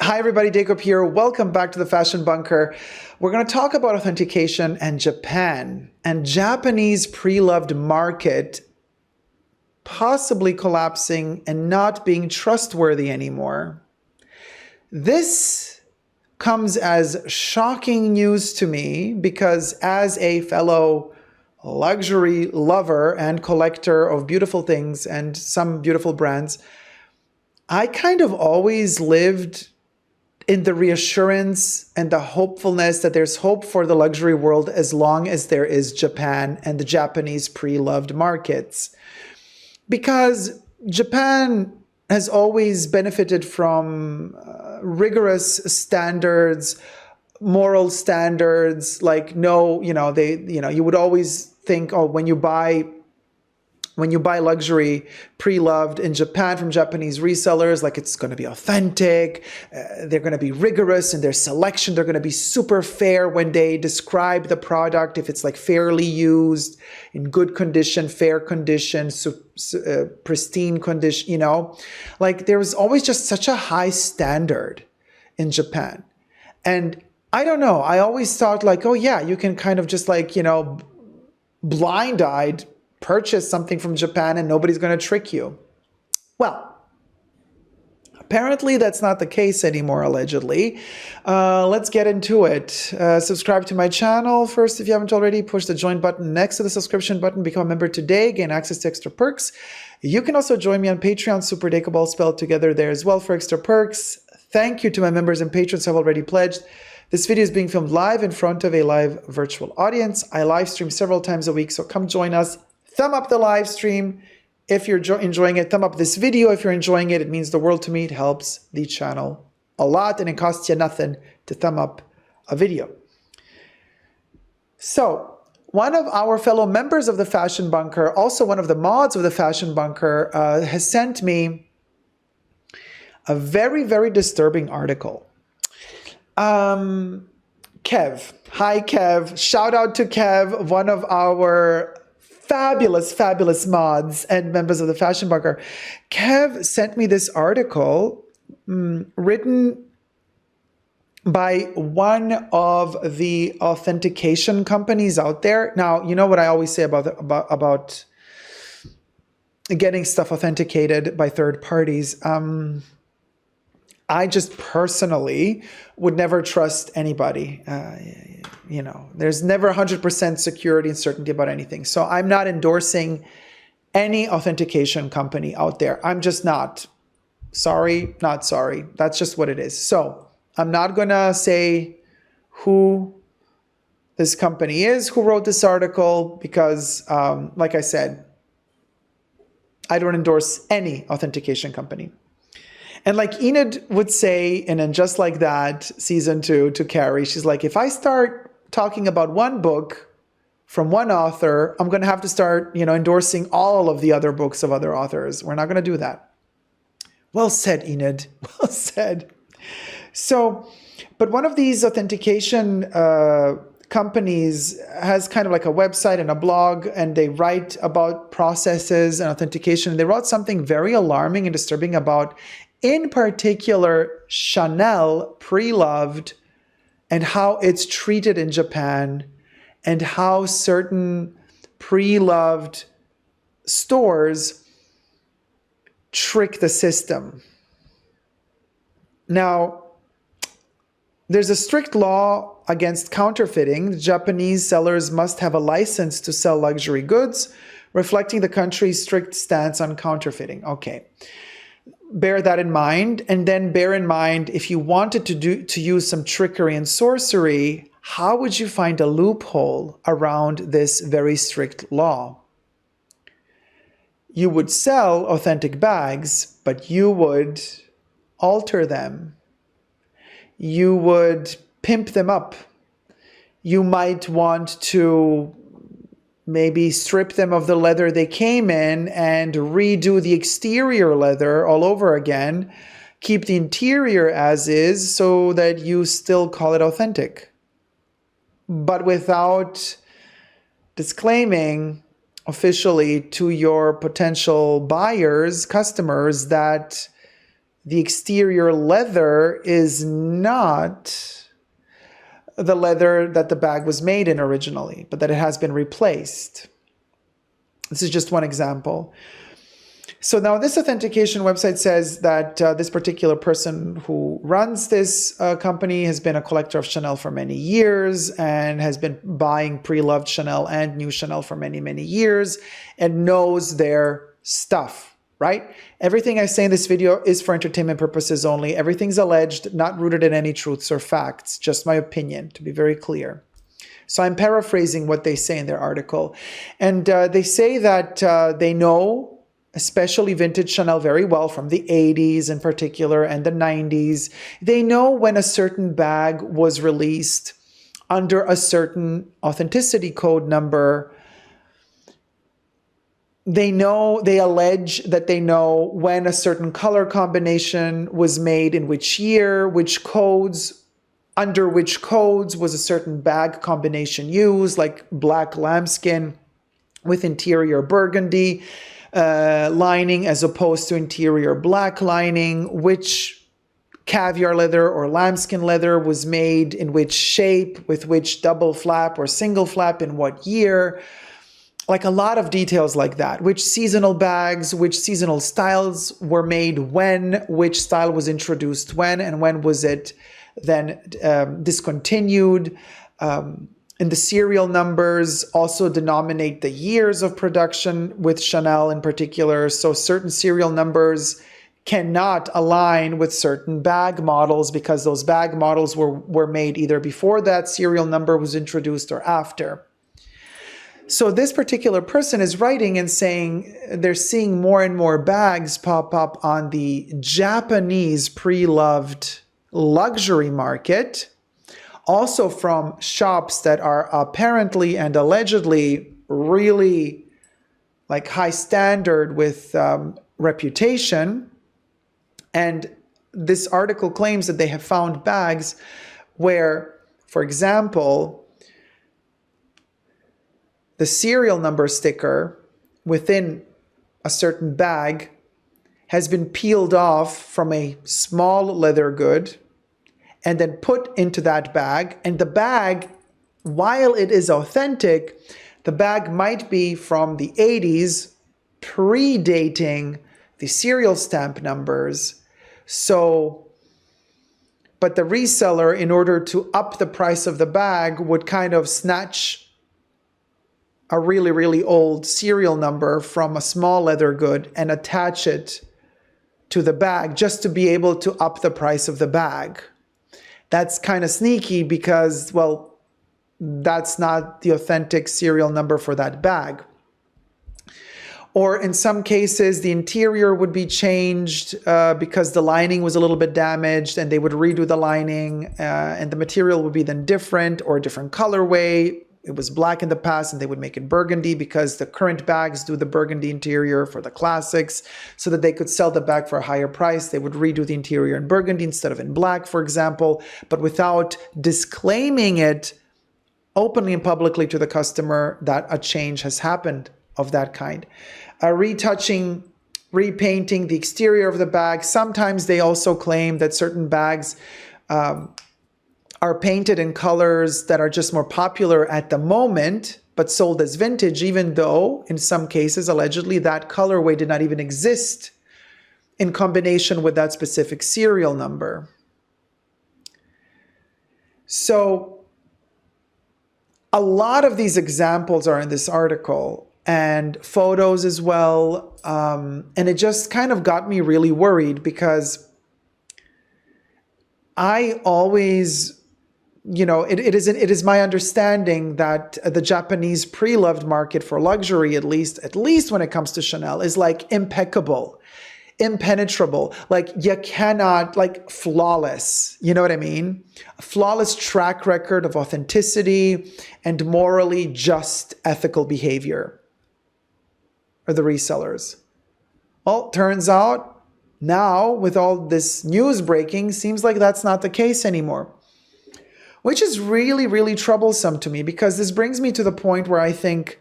Hi everybody, Dacob here. Welcome back to the Fashion Bunker. We're going to talk about authentication and Japan and Japanese pre-loved market possibly collapsing and not being trustworthy anymore. This comes as shocking news to me because as a fellow luxury lover and collector of beautiful things and some beautiful brands, I kind of always lived in the reassurance and the hopefulness that there's hope for the luxury world as long as there is Japan and the Japanese pre-loved markets. Because Japan has always benefited from rigorous standards, moral standards, like you would always think, oh, when you buy luxury pre-loved in Japan from Japanese resellers, like it's going to be authentic, they're going to be rigorous in their selection, they're going to be super fair when they describe the product, if it's like fairly used, in good condition, fair condition, pristine condition, like there was always just such a high standard in Japan. And I don't know, I always thought like, oh yeah, you can kind of just like, blind-eyed purchase something from Japan and nobody's going to trick you. Well, apparently that's not the case anymore, allegedly. Let's get into it. Subscribe to my channel first if you haven't already. Push the join button next to the subscription button. Become a member today. Gain access to extra perks. You can also join me on Patreon, superdacob all spelled together there as well for extra perks. Thank you to my members and patrons who have already pledged. This video is being filmed live in front of a live virtual audience. I live stream several times a week, so come join us. Thumb up the live stream if you're enjoying it. Thumb up this video if you're enjoying it. It means the world to me. It helps the channel a lot and it costs you nothing to thumb up a video. So one of our fellow members of the Fashion Bunker, also one of the mods of the Fashion Bunker, has sent me a very, very disturbing article. Kev. Hi, Kev. Shout out to Kev, one of our fabulous mods and members of the Fashion Bunker. Kev sent me this article written by one of the authentication companies out there. Now, you know what I always say about getting stuff authenticated by third parties. I just personally would never trust anybody. There's never 100% security and certainty about anything. So I'm not endorsing any authentication company out there. I'm just not. Sorry, not sorry. That's just what it is. So I'm not going to say who this company is, who wrote this article, because like I said, I don't endorse any authentication company. And like Enid would say, and then Just Like That, season 2, to Carrie, she's like, if I start talking about one book from one author, I'm going to have to start, endorsing all of the other books of other authors. We're not going to do that. Well said, Enid. Well said. So, but one of these authentication companies has kind of like a website and a blog, and they write about processes and authentication. They wrote something very alarming and disturbing about, in particular, Chanel pre-loved and how it's treated in Japan and how certain pre-loved stores trick the system. Now, there's a strict law against counterfeiting. Japanese sellers must have a license to sell luxury goods, reflecting the country's strict stance on counterfeiting. Okay. Bear that in mind, and then bear in mind, if you wanted to use some trickery and sorcery, how would you find a loophole around this very strict law? You would sell authentic bags, but you would alter them. You would pimp them up. You might want to maybe strip them of the leather they came in and redo the exterior leather all over again. Keep the interior as is so that you still call it authentic, but without disclaiming officially to your potential buyers, customers, that the exterior leather is not the leather that the bag was made in originally, but that it has been replaced. This is just one example. So now this authentication website says that this particular person who runs this company has been a collector of Chanel for many years and has been buying pre-loved Chanel and new Chanel for many, many years and knows their stuff, right? Everything I say in this video is for entertainment purposes only. Everything's alleged, not rooted in any truths or facts, just my opinion, to be very clear. So I'm paraphrasing what they say in their article. And they say that they know especially vintage Chanel very well, from the 80s in particular and the 90s. They know when a certain bag was released under a certain authenticity code number. They allege that they know when a certain color combination was made in which year, under which codes was a certain bag combination used, like black lambskin with interior burgundy lining as opposed to interior black lining, which caviar leather or lambskin leather was made in which shape, with which double flap or single flap in what year. Like a lot of details like that. Which seasonal bags, which seasonal styles were made when, which style was introduced when, and when was it then discontinued. And the serial numbers also denominate the years of production with Chanel in particular. So certain serial numbers cannot align with certain bag models because those bag models were made either before that serial number was introduced or after. So this particular person is writing and saying they're seeing more and more bags pop up on the Japanese pre-loved luxury market, also from shops that are apparently and allegedly really like high standard with reputation. And this article claims that they have found bags where, for example, the serial number sticker within a certain bag has been peeled off from a small leather good and then put into that bag. And the bag, while it is authentic, the bag might be from the 80s, predating the serial stamp numbers. So, but the reseller, in order to up the price of the bag, would kind of snatch a really, really old serial number from a small leather good and attach it to the bag just to be able to up the price of the bag. That's kind of sneaky because, well, that's not the authentic serial number for that bag. Or in some cases, the interior would be changed because the lining was a little bit damaged, and they would redo the lining and the material would be then different or a different colorway. It was black in the past and they would make it burgundy because the current bags do the burgundy interior for the classics, so that they could sell the bag for a higher price. They would redo the interior in burgundy instead of in black, for example, but without disclaiming it openly and publicly to the customer that a change has happened of that kind. Retouching, repainting the exterior of the bag. Sometimes they also claim that certain bags are painted in colors that are just more popular at the moment, but sold as vintage, even though in some cases, allegedly, that colorway did not even exist in combination with that specific serial number. So a lot of these examples are in this article, and photos as well. And it just kind of got me really worried because I always, you know, it is my understanding that the Japanese pre-loved market for luxury, at least when it comes to Chanel, is like impeccable, impenetrable. Like you cannot, like flawless, you know what I mean? A flawless track record of authenticity and morally just ethical behavior are the resellers. Well, turns out now with all this news breaking, seems like that's not the case anymore. Which is really, really troublesome to me, because this brings me to the point where I think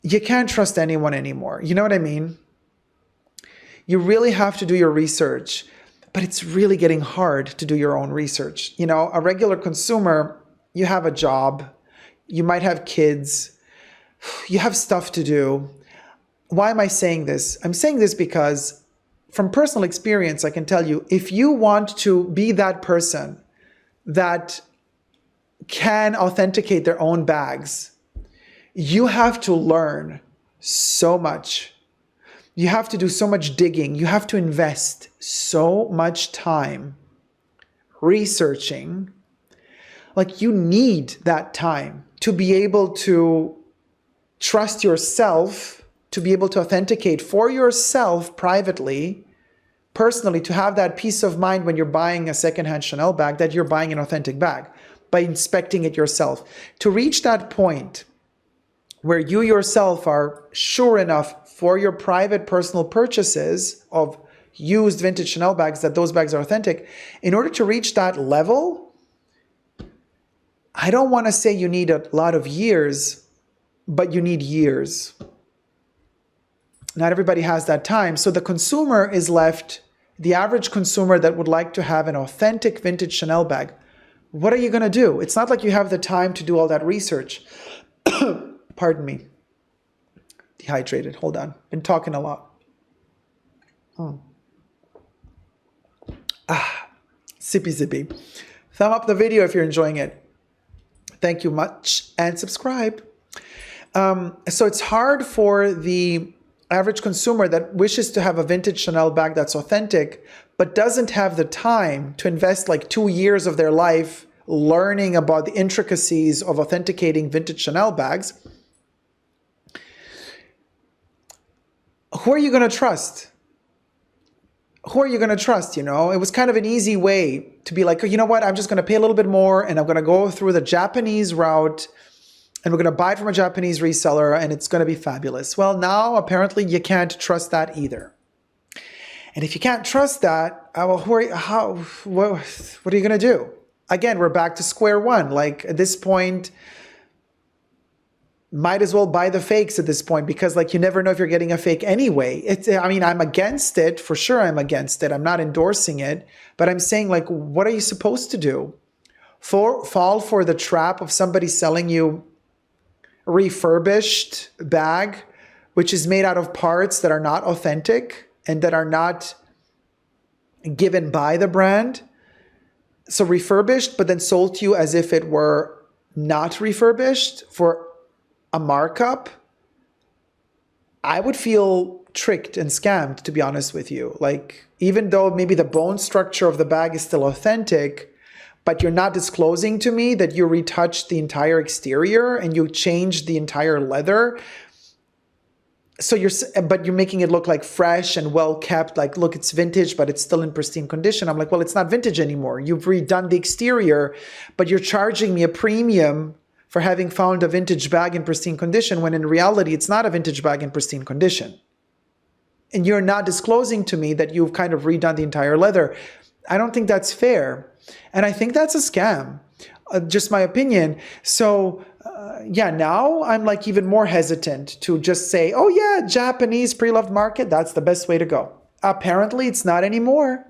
you can't trust anyone anymore. You know what I mean? You really have to do your research, but it's really getting hard to do your own research. You know, a regular consumer, you have a job, you might have kids, you have stuff to do. Why am I saying this? I'm saying this because from personal experience, I can tell you, if you want to be that person that can authenticate their own bags, you have to learn so much. You have to do so much digging. You have to invest so much time researching. Like, you need that time to be able to trust yourself, to be able to authenticate for yourself privately, personally, to have that peace of mind when you're buying a secondhand Chanel bag that you're buying an authentic bag by inspecting it yourself. To reach that point where you yourself are sure enough for your private personal purchases of used vintage Chanel bags that those bags are authentic, in order to reach that level, I don't want to say you need a lot of years, but you need years. Not everybody has that time. So the consumer is left, the average consumer that would like to have an authentic vintage Chanel bag. What are you going to do? It's not like you have the time to do all that research. Pardon me. Dehydrated. Hold on. Been talking a lot. Sippy zippy. Thumb up the video if you're enjoying it. Thank you much. And subscribe. So it's hard for the average consumer that wishes to have a vintage Chanel bag that's authentic, but doesn't have the time to invest like 2 years of their life learning about the intricacies of authenticating vintage Chanel bags. Who are you going to trust? Who are you going to trust? You know, it was kind of an easy way to be like, oh, you know what? I'm just going to pay a little bit more and I'm going to go through the Japanese route and we're going to buy it from a Japanese reseller and it's going to be fabulous. Well, now apparently you can't trust that either. And if you can't trust that, well, what are you going to do? Again, we're back to square one. Like, at this point, might as well buy the fakes at this point, because like you never know if you're getting a fake anyway. I mean, I'm against it. For sure I'm against it. I'm not endorsing it. But I'm saying, like, what are you supposed to do? Fall for the trap of somebody selling you a refurbished bag, which is made out of parts that are not authentic and that are not given by the brand. So refurbished, but then sold to you as if it were not refurbished for a markup. I would feel tricked and scammed, to be honest with you. Like, even though maybe the bone structure of the bag is still authentic, but you're not disclosing to me that you retouched the entire exterior and you changed the entire leather. So but you're making it look like fresh and well kept, like, look, it's vintage, but it's still in pristine condition. I'm like, well, it's not vintage anymore. You've redone the exterior, but you're charging me a premium for having found a vintage bag in pristine condition, when in reality, it's not a vintage bag in pristine condition. And you're not disclosing to me that you've kind of redone the entire leather. I don't think that's fair. And I think that's a scam, just my opinion. So yeah, now I'm like even more hesitant to just say, oh yeah, Japanese pre-loved market, that's the best way to go. Apparently it's not anymore.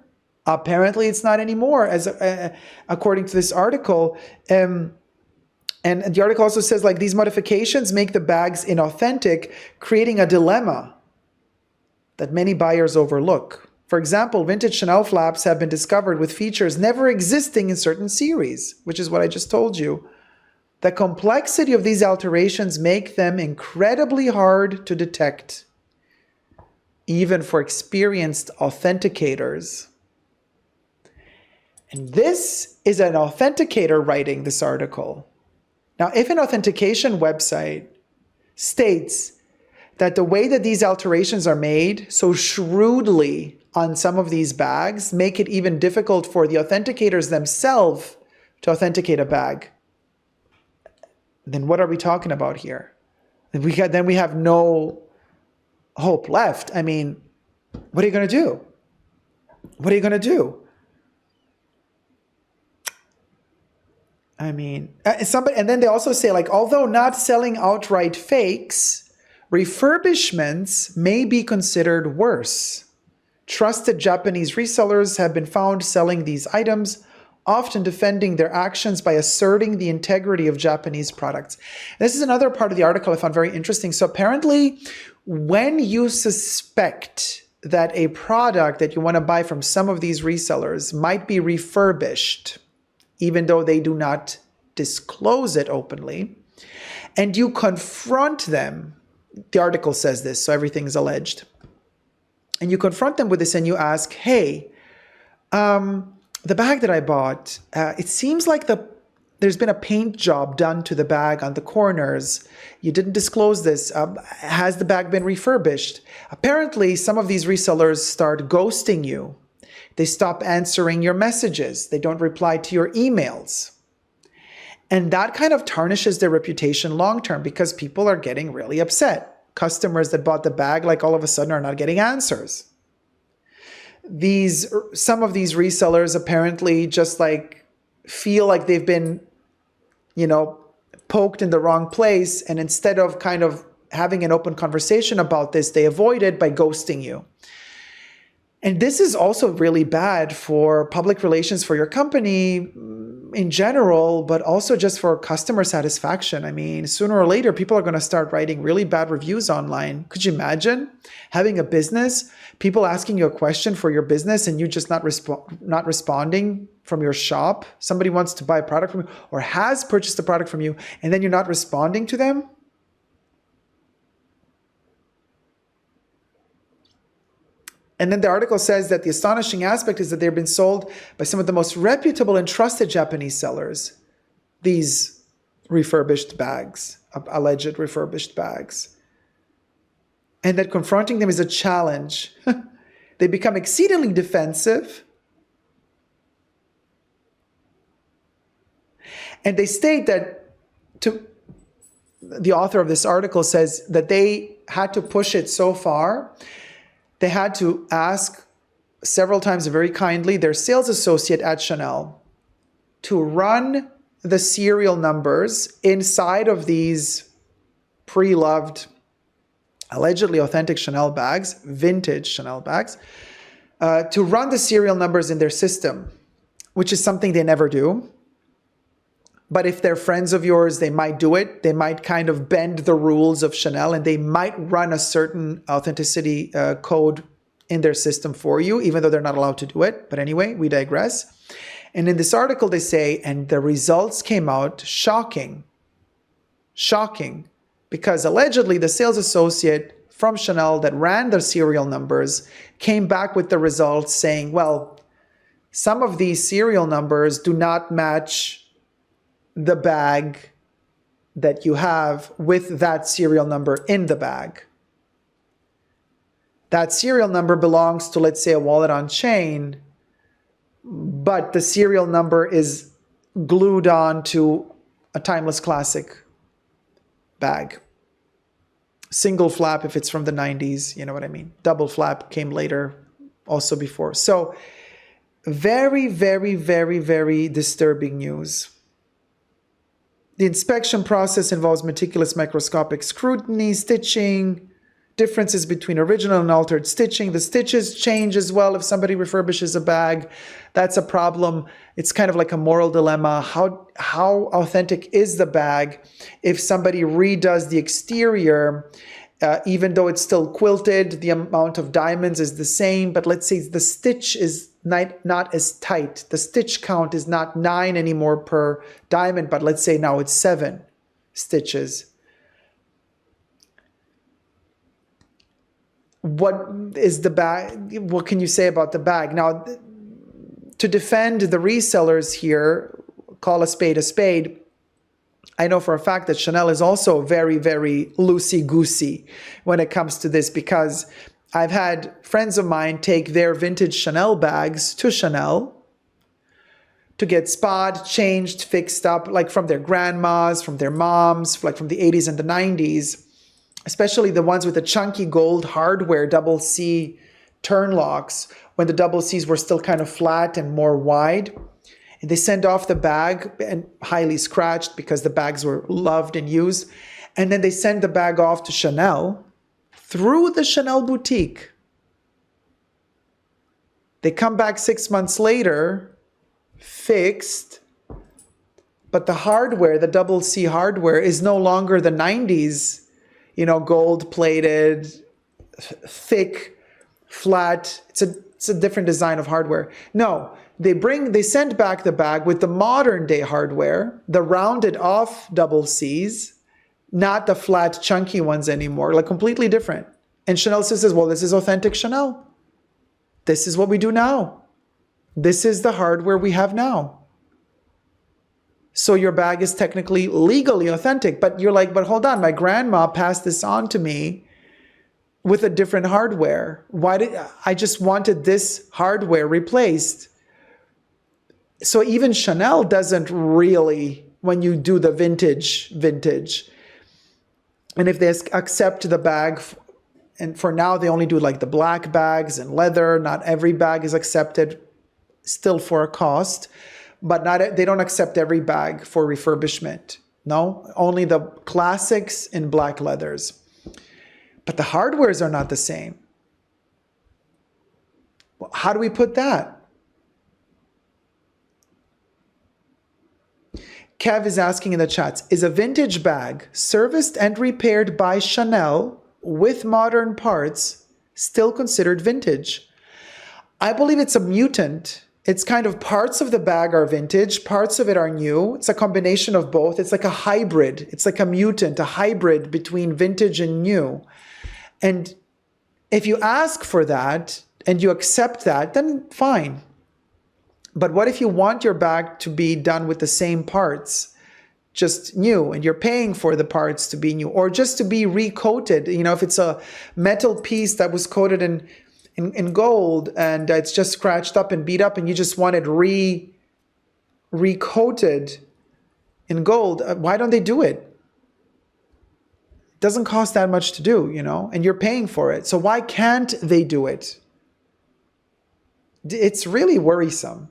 Apparently it's not anymore, as according to this article. And the article also says, like, these modifications make the bags inauthentic, creating a dilemma that many buyers overlook. For example, vintage Chanel flaps have been discovered with features never existing in certain series, which is what I just told you. The complexity of these alterations make them incredibly hard to detect, even for experienced authenticators. And this is an authenticator writing this article. Now, if an authentication website states that the way that these alterations are made so shrewdly on some of these bags make it even difficult for the authenticators themselves to authenticate a bag, then what are we talking about here? Then we have no hope left. I mean, what are you going to do? What are you going to do? I mean, and then they also say, like, although not selling outright fakes, refurbishments may be considered worse. Trusted Japanese resellers have been found selling these items, often defending their actions by asserting the integrity of Japanese products. This is another part of the article I found very interesting. So apparently, when you suspect that a product that you want to buy from some of these resellers might be refurbished, even though they do not disclose it openly, and you confront them, the article says this, so everything is alleged, and you confront them with this and you ask, hey, the bag that I bought, it seems like there's been a paint job done to the bag on the corners. You didn't disclose this. Has the bag been refurbished? Apparently, some of these resellers start ghosting you. They stop answering your messages. They don't reply to your emails. And that kind of tarnishes their reputation long-term because people are getting really upset. Customers that bought the bag, like all of a sudden, are not getting answers. Some of these resellers apparently just like feel like they've been, poked in the wrong place. And instead of kind of having an open conversation about this, they avoid it by ghosting you. And this is also really bad for public relations for your company in general, but also just for customer satisfaction. I mean, sooner or later, people are going to start writing really bad reviews online. Could you imagine having a business, people asking you a question for your business and you just not responding from your shop? Somebody wants to buy a product from you or has purchased a product from you, and then you're not responding to them? And then the article says that the astonishing aspect is that they've been sold by some of the most reputable and trusted Japanese sellers, these refurbished bags, alleged refurbished bags. And that confronting them is a challenge. They become exceedingly defensive. And they state that, the author of this article says that they had to push it so far. They had to ask several times very kindly their sales associate at Chanel to run the serial numbers inside of these pre-loved, allegedly authentic Chanel bags, vintage Chanel bags, to run the serial numbers in their system, which is something they never do. But if they're friends of yours, they might do it. They might kind of bend the rules of Chanel and they might run a certain authenticity code in their system for you, even though they're not allowed to do it. But anyway, we digress. And in this article, they say, and the results came out shocking, because allegedly the sales associate from Chanel that ran their serial numbers came back with the results saying, well, some of these serial numbers do not match the bag that you have with that serial number in the bag. That serial number belongs to, let's say, a wallet on chain, but the serial number is glued on to a timeless classic bag. Single flap if it's from the 90s, you know what I mean? Double flap came later, also before. So very, very, very, very disturbing news. The inspection process involves meticulous microscopic scrutiny, stitching, differences between original and altered stitching. The stitches change as well if somebody refurbishes a bag. That's a problem. It's kind of like a moral dilemma. How authentic is the bag if somebody redoes the exterior, even though it's still quilted, the amount of diamonds is the same, but let's say the stitch is not as tight. The stitch count is not 9 anymore per diamond, but let's say now it's 7 stitches. What is the bag? What can you say about the bag? Now, to defend the resellers here, call a spade, I know for a fact that Chanel is also very, very loosey-goosey when it comes to this, because I've had friends of mine take their vintage Chanel bags to Chanel to get spot, changed, fixed up, like from their grandmas, from their moms, like from the 80s and the 90s, especially the ones with the chunky gold hardware double C turn locks, when the double Cs were still kind of flat and more wide. And they send off the bag and highly scratched because the bags were loved and used. And then they send the bag off to Chanel through the Chanel boutique. They come back 6 months later, fixed, but the hardware, the double C hardware, is no longer the 90s, gold plated, thick, flat. It's a different design of hardware. No, they send back the bag with the modern day hardware, the rounded off double C's, not the flat chunky ones anymore, like completely different. And Chanel says, well, this is authentic Chanel. This is what we do now. This is the hardware we have now. So your bag is technically legally authentic, but you're like, but hold on, my grandma passed this on to me with a different hardware. I just wanted this hardware replaced. So even Chanel doesn't really, when you do the vintage, and if they accept the bag, and for now they only do like the black bags and leather, not every bag is accepted, still for a cost, but they don't accept every bag for refurbishment. No, only the classics in black leathers. But the hardwares are not the same. Well, how do we put that? Kev is asking in the chats, is a vintage bag serviced and repaired by Chanel with modern parts still considered vintage? I believe it's a mutant. It's kind of parts of the bag are vintage, parts of it are new. It's a combination of both. It's like a hybrid. It's like a mutant, a hybrid between vintage and new. And if you ask for that and you accept that, then fine. But what if you want your bag to be done with the same parts, just new, and you're paying for the parts to be new, or just to be recoated? If it's a metal piece that was coated in gold and it's just scratched up and beat up and you just want it recoated in gold, why don't they do it? It doesn't cost that much to do, and you're paying for it. So why can't they do it? It's really worrisome.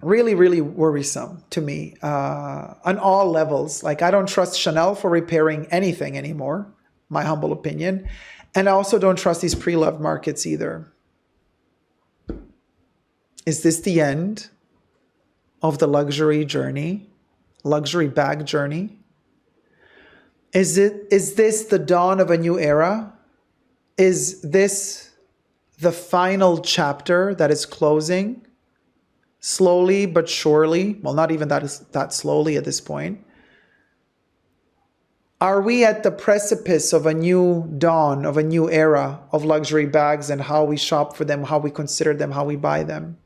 Really, really worrisome to me on all levels. Like, I don't trust Chanel for repairing anything anymore, my humble opinion. And I also don't trust these pre-loved markets either. Is this the end of the luxury journey, luxury bag journey? Is this the dawn of a new era? Is this the final chapter that is closing? Slowly but surely, well, not even that slowly at this point. Are we at the precipice of a new dawn, of a new era of luxury bags and how we shop for them, how we consider them, how we buy them?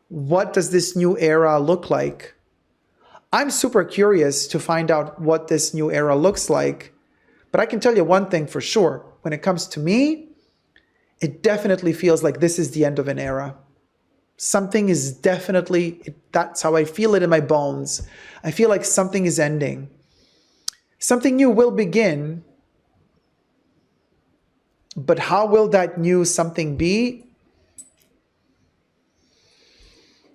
What does this new era look like? I'm super curious to find out what this new era looks like. But I can tell you one thing for sure. When it comes to me, it definitely feels like this is the end of an era. Something is definitely, that's how I feel it in my bones. I feel like something is ending. Something new will begin. But how will that new something be?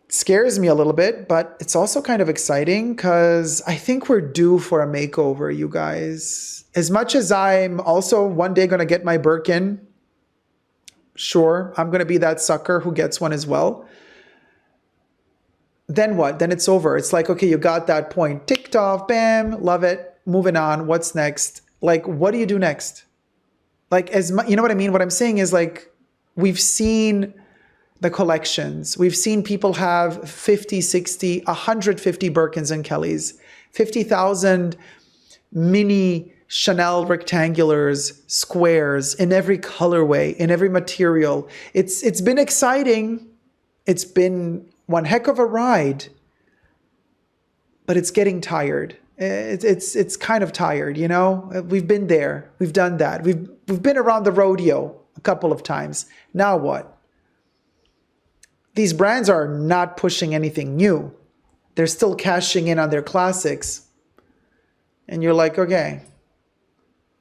It scares me a little bit, but it's also kind of exciting because I think we're due for a makeover, you guys. As much as I'm also one day going to get my Birkin, sure, I'm going to be that sucker who gets one as well. Then what? Then it's over. It's like, okay, you got that point. Ticked off, bam, love it. Moving on. What's next? Like, what do you do next? Like, you know what I mean? What I'm saying is, like, we've seen the collections. We've seen people have 50, 60, 150 Birkins and Kellys, 50,000 mini Chanel rectangulars, squares in every colorway, in every material. It's been exciting. It's been one heck of a ride, but it's getting tired. It's kind of tired, We've been there. We've done that. We've been around the rodeo a couple of times. Now what? These brands are not pushing anything new. They're still cashing in on their classics. And you're like, okay,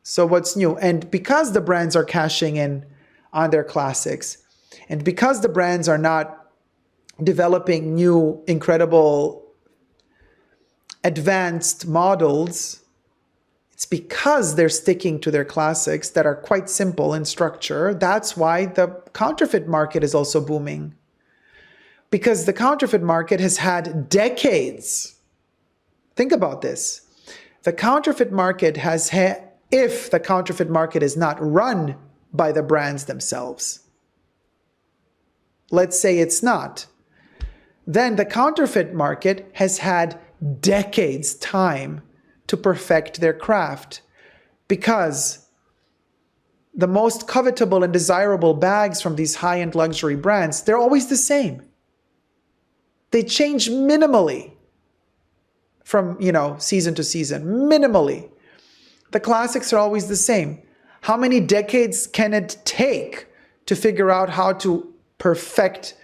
so what's new? And because the brands are cashing in on their classics, and because the brands are not developing new, incredible, advanced models, It's because they're sticking to their classics that are quite simple in structure. That's why the counterfeit market is also booming. Because the counterfeit market has had decades. Think about this. The counterfeit market has had, if the counterfeit market is not run by the brands themselves, let's say it's not, then the counterfeit market has had decades time to perfect their craft, because the most covetable and desirable bags from these high-end luxury brands, they're always the same. They change minimally from, season to season, minimally. The classics are always the same. How many decades can it take to figure out how to perfect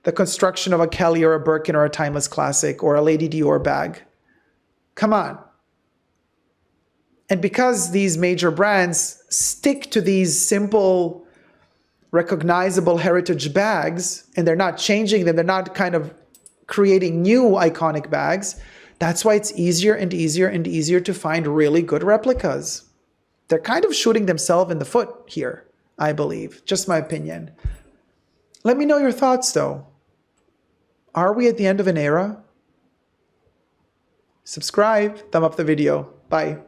the construction of a Kelly or a Birkin or a timeless classic or a Lady Dior bag? Come on. And because these major brands stick to these simple, recognizable heritage bags, and they're not changing them, they're not kind of creating new iconic bags, that's why it's easier and easier and easier to find really good replicas. They're kind of shooting themselves in the foot here, I believe. Just my opinion. Let me know your thoughts, though. Are we at the end of an era? Subscribe, thumb up the video. Bye.